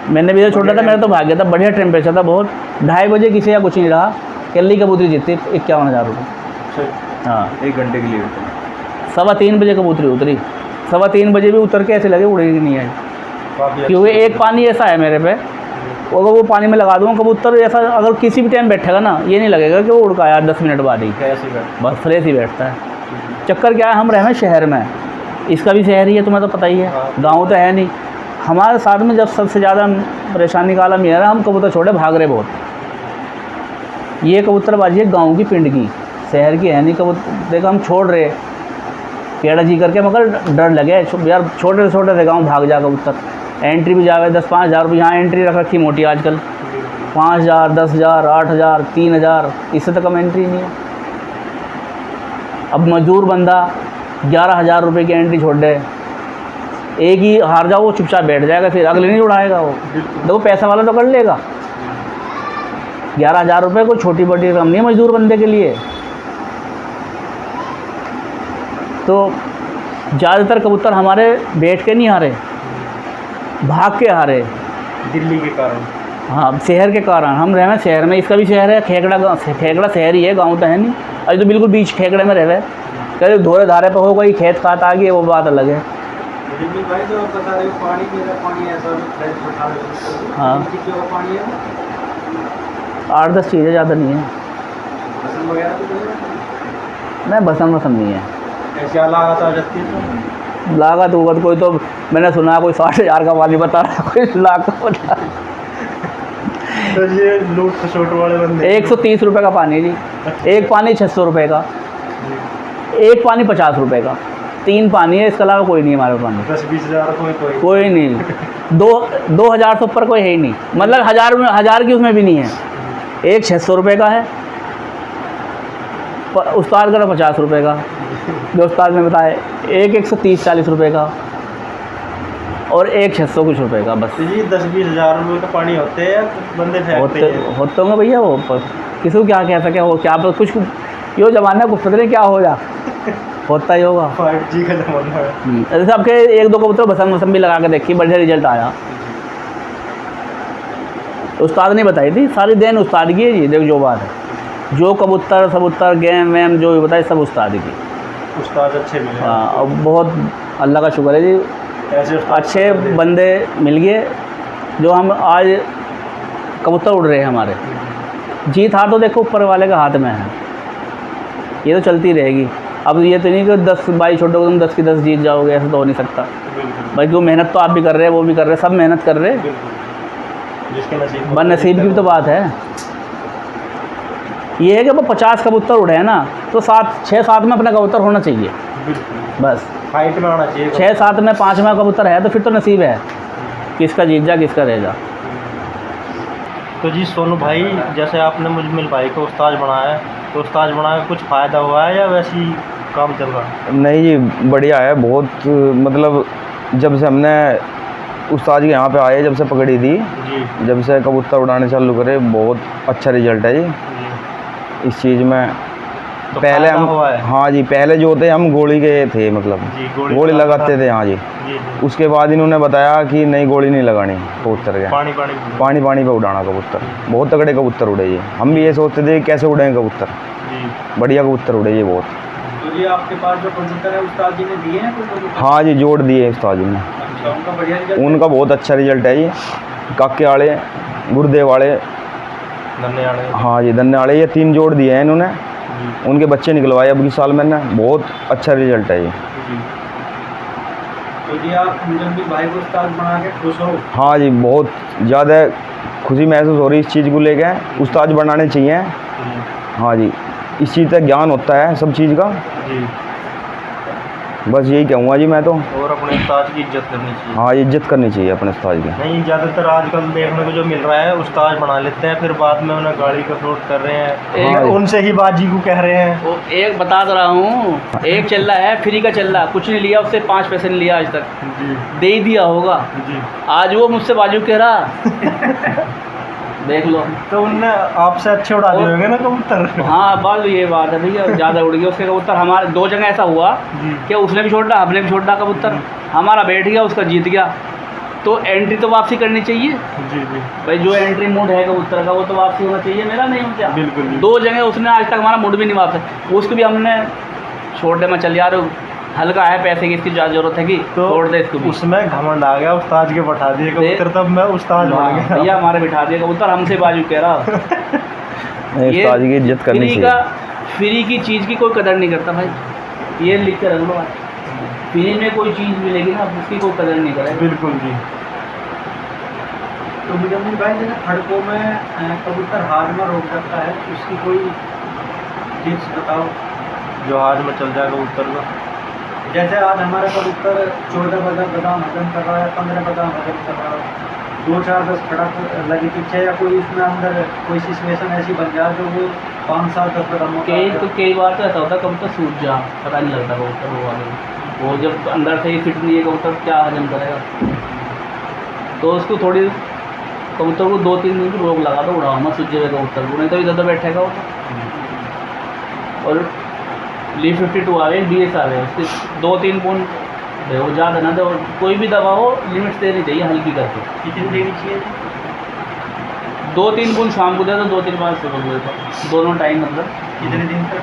मैंने भी जो छोड़ा था, मेरा तो भाग गया था, बढ़िया टेम्परेचर था बहुत। 2:30 बजे किसी या कुछ नहीं रहा, केली कबूतरी जीती 51,000 रुपये। हाँ 1 घंटे के लिए 3:15 बजे कबूतरी उतरी, 3:15 बजे भी उतर के ऐसे लगे उड़ेगी नहीं आई, क्योंकि एक पानी ऐसा है मेरे पे, अगर वो पानी में लगा दूँगा कबूतर ऐसा, अगर किसी भी टाइम बैठेगा ना, ये नहीं लगेगा कि वो उड़ का आया 10 मिनट बाद ही, बस फ्रेश ही बैठता है। चक्कर क्या है, हम रहे हैं शहर में, इसका भी शहर ही है, तुम्हें तो पता ही है, गाँव तो है नहीं। हमारे साथ में जब सबसे ज़्यादा परेशानी का आलम ये है, हम कबूतर छोड़े भाग रहे बहुत। ये कबूतरबाजी है गाँव की, पिंड की, शहर की है नहीं। कबूतर देखो हम छोड़ रहे पेड़ा जी करके, मगर डर लगे यार, छोटे छोटे से गाँव भाग जा कबूतर, एंट्री भी जावे 10-5 हज़ार रुपये, यहाँ एंट्री रख रखी मोटी आजकल, 5,000, 10,000, 8,000, 3,000, इससे तो कम एंट्री नहीं है। अब मजदूर बंदा 11,000 रुपये की एंट्री छोड़ दे, एक ही हार जाओ वो चुपचाप बैठ जाएगा, फिर अगले नहीं उड़ाएगा वो। देखो पैसा वाला तो कर लेगा, 11,000 रुपये कोई छोटी बड़ी रकम नहीं है मजदूर बंदे के लिए। तो ज़्यादातर कबूतर हमारे बैठ के नहीं हारे, भाग के हारे, दिल्ली के कारण। हाँ शहर के कारण, हम रहे हैं शहर में, इसका भी शहर है, खेकड़ा शहर ही है, गाँव तो है नहीं। अभी तो बिल्कुल बीच खेकड़े में रह रहे, कहीं धोरे धारे पर हो गई, खेत खात आ गई, वो बात अलग है। भाई तो आप बता रहे हो पानी ऐसा हाँ पानी है 8-10 चीज़ें, ज़्यादा नहीं है। बसन वगैरह नहीं बसन नहीं है। क्या लागत आ जाती है? लागत होगा तो कोई, तो मैंने सुना कोई 60,000 का पानी बता रहा है, कोई लाख का बता रहा है। तो ये लूट खसोट वाले बंदे 130 रुपये का पानी जी, एक पानी 600 रुपये का, एक पानी 50 रुपये का, 3 पानी है, इसके अलावा कोई नहीं है हमारे पानी। 10-20 हज़ार कोई नहीं, 2,000 से ऊपर कोई है ही नहीं, मतलब 1,000 की उसमें भी नहीं है। एक 600 रुपये का है, उस्ताद का 50 रुपये का, जो उस्ताद ने बताया, एक 130-140 रुपये का और एक 600 कुछ रुपये का बस। तो जी 10-20 हज़ार रुपये का पानी होते हैं, बंदे फेंकते हैं। होते होंगे भैया, वो किसी को क्या कह सके, हो क्या पर कुछ यो जमाना कुछ पता नहीं क्या हो जा होता ही होगा। 5G का जमाना है। जैसे आपके 1-2 कबूतर बसंत वसंत भी लगा के देखी, बढ़िया रिजल्ट आया। उस्ताद ने बताई थी, सारी देन उस्ताद की है जी। देखो जो बात है, जो कबूतर सबूतर गेम वेम जो भी बताए सब उस्ताद की। उस्ताद अच्छे मिले। हाँ, और बहुत अल्लाह का शुक्र है जी, ऐसे उस्ताद अच्छे बंदे मिल गए जो हम आज कबूतर उड़ रहे हैं हमारे। जीत हार तो देखो ऊपर वाले के हाथ में है, ये तो चलती रहेगी। अब ये तो नहीं कि 10 बाई छोड़ोगे तुम 10 की 10 जीत जाओगे, ऐसा तो हो नहीं सकता। भाई वो मेहनत तो आप भी कर रहे हैं, वो भी कर रहे हैं, सब मेहनत कर रहे हैं। जिसके नसीब बदनसीब की भी तो बात है। ये है कि वो 50 कबूतर उड़े हैं ना, तो 6-7 में अपना कबूतर होना चाहिए बस। हाइट में आना चाहिए। 6-7 में 5 में कबूतर है तो फिर तो नसीब है, किसका जीत जा किसका रह जा। तो जी सोनू भाई, जैसे आपने मुजमिल भाई को उस्ताद बनाया, तो उस्ताद बनाया कुछ फ़ायदा हुआ है या वैसे ही काम चल रहा है? नहीं जी, बढ़िया है बहुत। मतलब जब से हमने उस्ताद के यहाँ पे आए, जब से पकड़ी थी, जी जब से कबूतर उड़ाने चालू करे, बहुत अच्छा रिजल्ट है जी इस चीज़ में। तो पहले फायदा हम हुआ है? हाँ जी, पहले जो थे हम गोली के थे, मतलब जी गोली लगाते थे। हाँ जी, जी उसके बाद इन्होंने बताया कि नहीं गोली नहीं लगानी कबूतर के, पानी पानी पे उड़ाना कबूतर। बहुत तगड़े कबूतर उड़े ये। हम भी ये सोचते थे कैसे उड़ेंगे कबूतर, जी। बढ़िया कबूतर उड़े ये बहुत। तो जी आपके पास जो कबूतर है उस्ताद जी ने दिए हैं कोई? हाँ जी, जोड़ दिए उस्ताद जी ने। अच्छा, उनका बढ़िया रिजल्ट? उनका बहुत अच्छा रिजल्ट है ये। काके वाले, गुर्दे वाले, धन्य वाले। हाँ जी, धन्य वाले, ये 3 जोड़ दिए हैं इन्होंने। उनके बच्चे निकलवाए अब की साल मैंने, बहुत अच्छा रिजल्ट है ये। तो जी आप मुजम्मिल भाई को उस्ताद बना के खुश हो? हाँ जी, बहुत ज़्यादा खुशी महसूस हो रही इस चीज़ को लेके। उस्ताद बनाने चाहिए। हाँ जी, इस चीज़ का ज्ञान होता है सब चीज़ का। जी। बस यही कहूँगा जी मैं तो। और अपने उस्ताद की इज्जत करनी चाहिए। हाँ, इज्जत करनी चाहिए अपने उस्ताद की। नहीं, ज़्यादातर आजकल देखने को जो मिल रहा है, उस्ताद बना लेते हैं, फिर बाद में उन्हें गाड़ी का फ्लोट कर रहे हैं, हाँ। उनसे ही बाजी को कह रहे हैं। वो एक बता तो रहा हूँ, एक चल रहा है फ्री का, चल रहा कुछ नहीं लिया उससे, 5 पैसे नहीं लिया आज तक, जी दे ही दिया होगा। जी। आज वो मुझसे बाजू कह रहा देख लो। तो उनने आपसे अच्छे उड़ा दिए होंगे ना कबूतर? हाँ, बस ये बात है भैया, ज़्यादा उड़ गया उसके कबूतर। हमारे 2 जगह ऐसा हुआ जी। कि उसने भी छोड़ रहा, हमने भी छोड़ रहा कबूतर, हमारा बैठ गया, उसका जीत गया। तो एंट्री तो वापसी करनी चाहिए जी जी। भाई, जो एंट्री मूड है कबूतर का वो तो वापसी होना चाहिए, मेरा नहीं हो क्या। बिल्कुल। 2 जगह उसने आज तक हमारा मूड भी नहीं वापस, उसको भी हमने छोड़ दे, मैं चल यार हल्का है पैसे की, इसकी ज़्यादा जरूरत है कि तो छोड़ दे इसको भी। उसमें घमंड आ गया, उस्ताद के बैठा दिए कबूतर, तब मैं उस्ताद बन गया। भैया हमारे बिठा दिए कबूतर, हमसे बाजू कह रहा। नहीं, उस्ताद की इज्जत करनी चाहिए। फ्री की चीज़ की कोई कदर नहीं करता भाई, ये लिख के रख लो। फ्री में कोई चीज़ मिलेगी ना, उसकी कोई कदर नहीं करे। बिल्कुल जी। तो मुजम्मिल भाई, जैसे खड़कों में कबूतर हाथ में रोक सकता है, उसकी कोई टिप्स बताओ जो हाथ में चल जाए कबूतर का। जैसे आज हमारा कबूतर 14 बादाम हजम कर रहा है, 15 बादाम हजम कर रहा है, 2-4-10 खड़ा लगी पीछे, या कोई इसमें अंदर कोई सिचुएशन ऐसी बन जाए जो वो 5-7-10 बादामों का कई बार तो ऐसा होता है कबूतर सूट जा, पता नहीं लगता कबूतर वो वाले, वो जब अंदर से ही फिट नहीं है कबूतर क्या हजम करेगा। तो उसको थोड़ी कबूतर को 2-3 दिन की रोक लगा दो, उड़ाओ मत सूझे हुए कबूतर को, नहीं तो इधर बैठेगा वो। और ली 52 आ गए, BS आ गए, उसके 2-3 पून वो ज़्यादा ना दो, कोई भी दवा हो लिमिट देनी चाहिए हल्की करके। कितनी देनी चाहिए? 2-3 पून शाम को दे दो, 2-3 बार सुबह दे दो, दोनों टाइम मतलब। कितने दिन तक?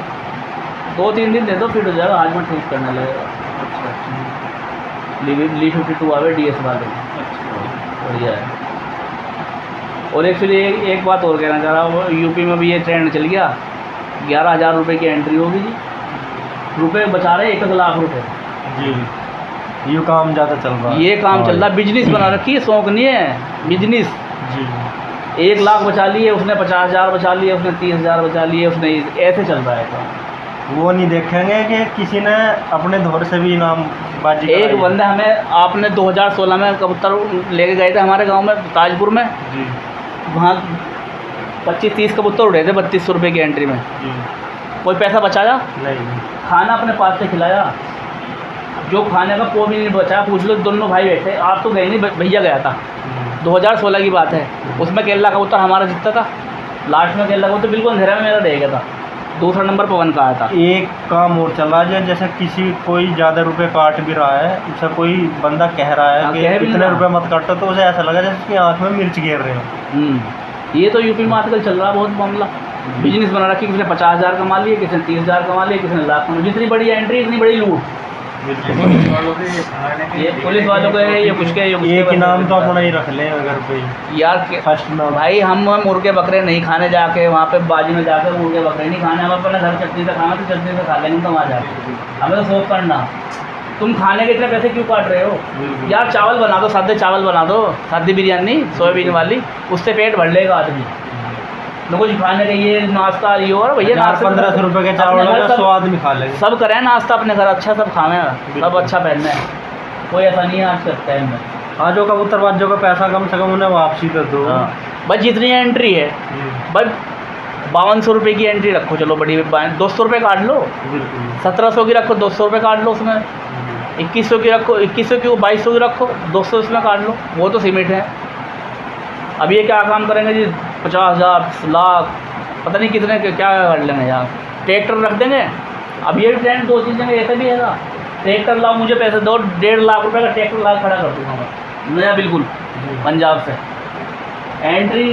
2-3 दिन दे दो, फिट हो जाएगा, आज में ठीक करने लगेगा। ली 52 आ गए, DS वाले, बढ़िया है। और एक्चुअली एक बात और कहना चाह रहा हूँ, यूपी में भी ये ट्रेंड चल गया, 11,000 रुपये की एंट्री होगी जी, रुपए बचा रहे 1 लाख रुपए जी। ये काम ज़्यादा चल रहा है। ये काम चल रहा है, बिजनेस बना रखी है, शौक नहीं है, बिजनेस। जी। 1 लाख बचा लिए उसने, 50,000 बचा लिए उसने, 30,000 बचा लिए उसने, ऐसे चल रहा है काम। वो नहीं देखेंगे कि किसी ने अपने धोर से भी इनाम बाजी एक कराई। बंदा हमें आपने 2016 में कबूतर लेके गए थे हमारे गांव में ताजपुर में, जी वहाँ 25-30 कबूतर उड़े थे 3200 रुपये की एंट्री में। जी। कोई पैसा बचाया? नहीं। खाना अपने पास से खिलाया? जो खाने का पो भी नहीं बचाया। पूछ लो, दोनों भाई बैठे, आप तो गए नहीं, भैया गया था। 2016 की बात है। उसमें केरला का उत्तर हमारा जीतता था। लास्ट में केरला का उत्तर बिल्कुल अंधेरा में मेरा रह गया था। दूसरा नंबर पवन का आया था। एक काम और चल रहा है, जैसे किसी कोई ज़्यादा रुपए काट भी रहा है, उसे कोई बंदा कह रहा है हाँ, कि कह भी इतने रहा। रुपए मत काटो, तो उसे ऐसा लगा जैसे उसकी आँख में मिर्च गिर रहे हो। ये तो यूपी में आजकल चल रहा है बहुत मामला। बिजनेस बना रखी, किसी ने 50,000 कमा लिए, किसी ने 30,000 कमा लिए, किसी ने लाख कमा। जितनी बड़ी एंट्री इतनी बड़ी लूट। ये पुलिस वालों का है, ये कुछ के, ये कुछ के एक बस इनाम तो है। अपना ही रख लें अगर कोई यार फर्स्ट नाम। भाई हम मुर्गे बकरे नहीं खाने जाके वहाँ पे बाजी में जाकर मुर्गे बकरे नहीं खाने। हम अपने घर चटनी से खाना तो चटनी से खा लेंगे तो वहाँ जाके। हमें तो सोच करना, तुम खाने के इतने पैसे क्यों काट रहे हो? यार चावल बना दो, सादे चावल बना दो, सादी बिरयानी सोयाबीन वाली, उससे पेट भर लेगा आदमी। न कुछ खाने का ये नाश्ता ये और भैया नाश्ता 1500 रुपए के चावल अपने घर होगा, 100 आदमी खा लेंगे। सब करें नाश्ता अपने घर, अच्छा सब खावे, सब अच्छा पहनना है। कोई ऐसा नहीं है आज के टाइम में। हाँ, जो कबूतरबाजों का पैसा कम से कम उन्हें वापसी कर दो। बस जितनी एंट्री है, बस 5200 रुपये की एंट्री रखो, चलो बड़ी 200 रुपये काट लो। 1700 की रखो, 200 रुपये काट लो उसमें। 2100 की रखो, 2100 की 2200 की रखो, 200 उसमें काट लो। वो तो सीमित है। अब ये क्या काम करेंगे जी? 50,000 लाख पता नहीं कितने क्या कर लेंगे यार। ट्रैक्टर रख देंगे। अब ये ट्रेंड 2-3 जगह ऐसा भी है ना, ट्रैक्टर लाओ, मुझे पैसे दो, 1.5 लाख रुपए का ट्रैक्टर ला खड़ा कर दूँगा मैं नया, बिल्कुल पंजाब से। एंट्री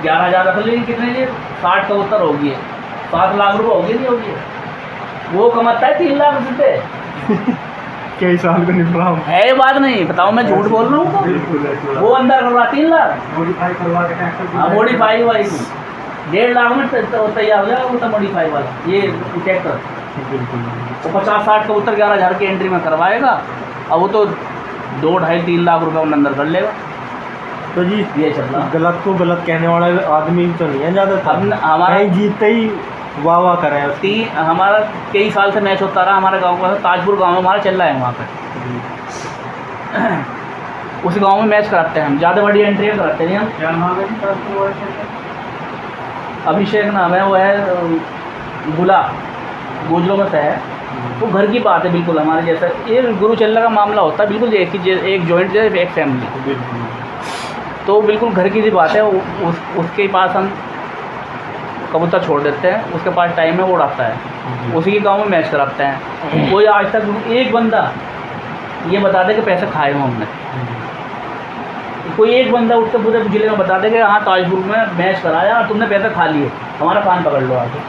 11,000 रख लेंगे, कितने जी? 60 कबूतर होगी है, 7 लाख रुपये होगी, नहीं होगी? वो कमाता है 3 लाख रुपये। कई साल का निपरा है ये बात नहीं, बताओ मैं झूठ बोल रहा हूँ? तो वो अंदर करवा 3 लाख मॉडिफाई वाली 1.5 लाख में तैयार हो जाएगा वो तो मॉडिफाई वाला ये ट्रैक्टर। तो 50-60 कबूतर 11,000 की एंट्री में करवाएगा। अब वो तो 2-2.5-3 लाख रुपये उन अंदर कर लेगा। तो जी ये चल रहा। गलत को गलत कहने वाला आदमी तो नहीं है ज़्यादातर। हमारा जीतते ही वाह वाह करें। हमारा कई साल से मैच होता रहा हमारे गांव का, ताजपुर गांव में हमारा चल रहा है वहाँ पे। उस गांव में मैच कराते हैं हम, ज़्यादा बड़ी एंट्री कराते नहीं हम। क्या नाम है ताजपुर वाले? अभिषेक नाम है, वो है गुला, गुजरों में से है। वो घर की बात है बिल्कुल हमारे जैसा। ये गुरु चलने का मामला होता है बिल्कुल एक जॉइंट जैसे एक फैमिली, तो बिल्कुल घर की सी बात है। उसके पास हम कबूतर छोड़ देते हैं, उसके पास टाइम है वो उड़ाता है, उसी के गांव में मैच कराते हैं। कोई आज तक एक बंदा ये बता दे कि पैसे खाए हो हमने, कोई एक बंदा उठ के पूरे जिले में बता दे कि हाँ ताजपुर में मैच कराया और तुमने पैसे खा लिए, हमारा कान पकड़ लो आके।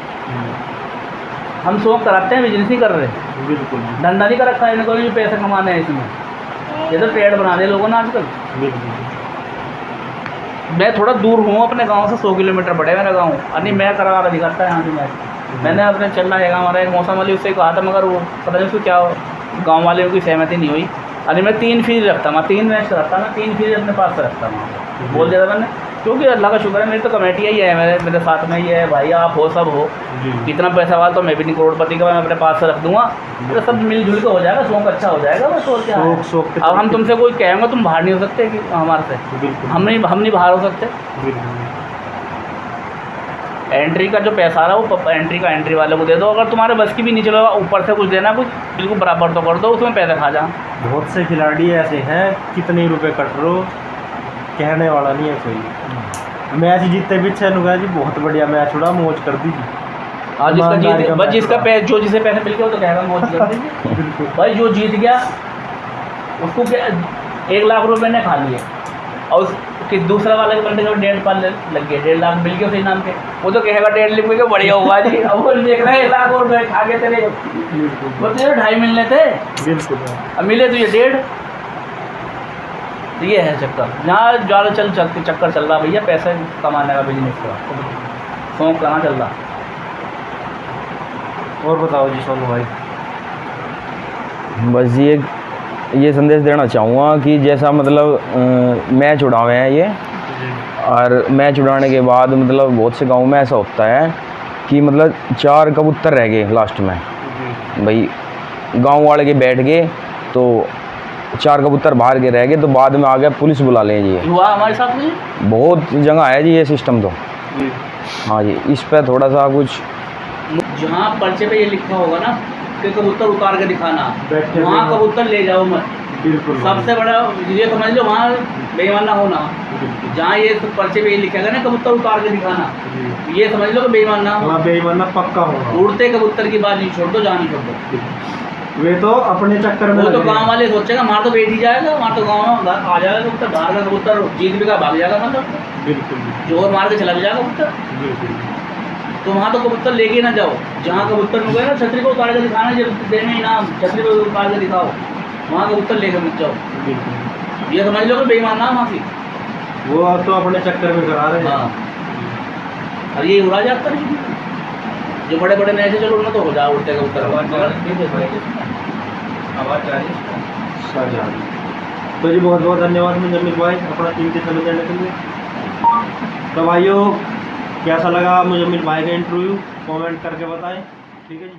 हम शौक कराते हैं, बिजनेस नहीं कर रहे, बिल्कुल धंधा नहीं कर रखा है इनको भी पैसे कमाने हैं इसमें। ये तो पेड़ बना दे लोगों ने आजकल। मैं थोड़ा दूर हूँ अपने गांव से, 100 किलोमीटर बड़े मेरा गांव, नहीं मैं करा कर दिखाता है यहाँ से मैच। मैंने अपने चलना है हमारा एक मौसम वाली उससे कहा था, मगर वो पता नहीं उसको क्या गांव वाले की सहमति नहीं हुई। अरे मैं 3 फीस रखता, मैं 3 मैच कराता, मैं 3 फीस अपने पास से रखता हूँ, बोल दिया था मैंने। क्योंकि अल्लाह का शुक्र है मेरी तो कमेटी ही है, मेरे साथ में ही है, भाई आप हो सब हो, इतना पैसा वाला तो मैं भी नहीं करोड़पति का, मैं अपने पास से रख दूंगा, तो सब मिलजुल के हो जाएगा, शौक अच्छा हो जाएगा बस। और क्या है? अब हम तुमसे कोई कहेंगे तुम बाहर नहीं हो सकते कि हमारे से, हम नहीं बाहर हो सकते। एंट्री का जो पैसा आ रहा है वो एंट्री का एंट्री वाले को दे दो। अगर तुम्हारे बस की भी नहीं चलो ऊपर से कुछ देना, कुछ बिल्कुल बराबर तो कर दो, उसमें पैसे खा जा। बहुत से खिलाड़ी ऐसे हैं, कितने रुपए कट रहे हो कहने वाला नहीं है कोई। मैच जीतते पीछे लुगा जी, बहुत बढ़िया मैच उड़ा, मौज कर दी। और जिसका जीत बस जिसका जो जिसे पैसे मिल गए वो तो कहेगा मौज कर दीजिए। भाई जो जीत गया उसको 1 लाख रुपए ने खा लिए, और कि दूसरा वाले के बंदे को 1.5 लग गए, 1.5 लाख मिल गए उस इनाम के, वो तो कहेगा 1.5 लाख में बढ़िया हुआ जी। अब वो देख रहे 1 लाख और खा के तेरे वो तेरे 2.5 मिलने थे, बिल्कुल अब मिले तो ये 1.5। ये है चक्कर, जहाँ ज़्यादा चक्कर चल रहा भैया, पैसे कमाने का बिजनेस का शौक कहाँ चल रहा। और बताओ जी सोनू भाई। बस ये संदेश देना चाहूँगा कि जैसा मतलब मैच उड़ावे हैं ये, और मैच उड़ाने के बाद मतलब बहुत से गांव में ऐसा होता है कि मतलब 4 कबूतर रह गए लास्ट में, भाई गांव वाले के बैठ गए तो 4 कबूतर बाहर के रह गए, तो बाद में आ गया पुलिस बुला लें जी। हुआ हमारे साथ में बहुत जगह है जी ये सिस्टम तो। हाँ जी, इस पर थोड़ा सा कुछ जहाँ पर्चे पे ये लिखा होगा ना कि कबूतर उतार के दिखाना, बैठे वहाँ हुए कबूतर ले जाओ मत। बिल्कुल सबसे बड़ा ये समझ लो वहाँ बेईमाना होना। बिल्कुल। जहाँ ये पर्चे पे ये लिखेगा ना कबूतर उतार के दिखाना, जी। ये समझ लो कि बेईमाना हो। वहाँ बेईमाना पक्का होगा। उड़ते कबूतर की बात नहीं छोड़ दो, जहाँ नहीं छोड़ दो। वे तो अपने चक्कर में वो तो लगे हैं। गांव वाले सोचेगा मार तो बैठ ही जाएगा, वहाँ तो गाँव में आ जाएगा कबूतर, बाहर का कबूतर जीत भी का भाग जाएगा, मतलब बिल्कुल जोर मार के चला भी जाएगा कबूतर। बिल्कुल। तो वहाँ तो कबूतर लेके ना जाओ। जहाँ कबूतर मिल गया ना छतरी को उतार के दिखाना, जब देने इनाम छतरी को उतार के दिखाओ, वहाँ कबूतर लेकर मत जाओ। बिल्कुल। ये समझ लो कि बेईमान ना वहाँ की। वो तो अपने चक्कर में करा रहे हैं। हाँ, और ये उड़ा जाता है जो बड़े बड़े मैच है, चलो उनमें तो हो जाए उड़ते कबूतर। आवाज़ आ रही है। तो जी बहुत बहुत धन्यवाद मुजम्मिल भाई अपना कीमती समय देने के लिए। तो भाइयों कैसा लगा मुजम्मिल भाई का इंटरव्यू कमेंट करके बताएं। ठीक है जी।